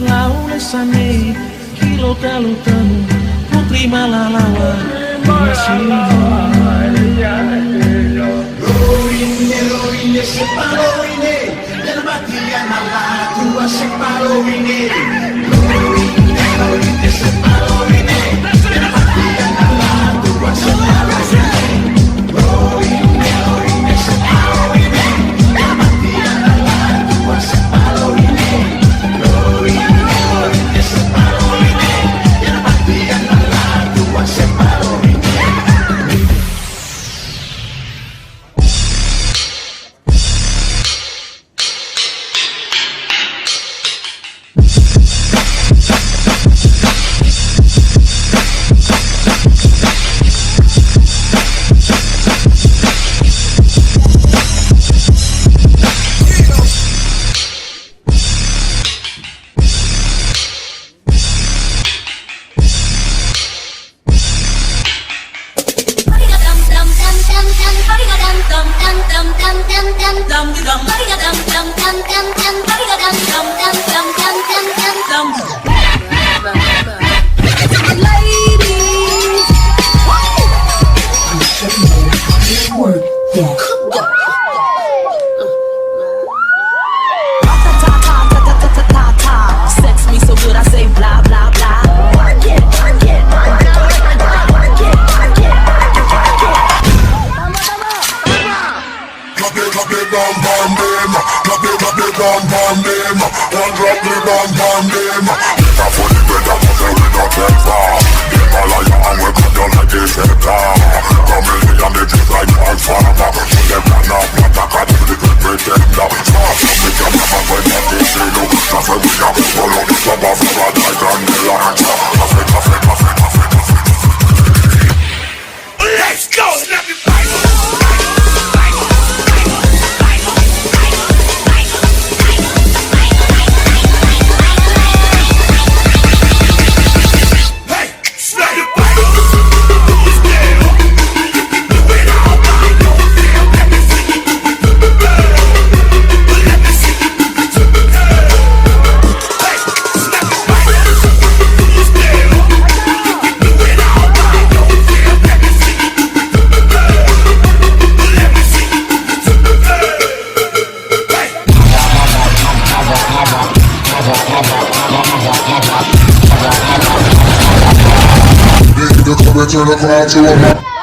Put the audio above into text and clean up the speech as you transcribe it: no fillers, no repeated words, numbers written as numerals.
Laulesane, kilota lutanu, putri malalawa, Lorine, separorine, del mattia nalla tua separorine, Lorine, separorine, del mattia nalla tua separorine, Lorine, separorine, del mattia nalla tua separorine, Lorine, separorine, del mattia nalla tua separorine. Sex me so good I say blah blah blah. Work it, work it, work it, work it, work it, Clap it, bam bam bam, clap it, bam bam bam. One drop the bam bam bam. Get up for the bread up, so we don't take far. Get a liar and we cut down like this car. Come in and they just like one farmer. So they run up, what I got to the good pretender. Start from the camera, when I can see you. That's why we have to follow the club of paradise and the lights. Let's go, snap it back. Turn the crowd to a March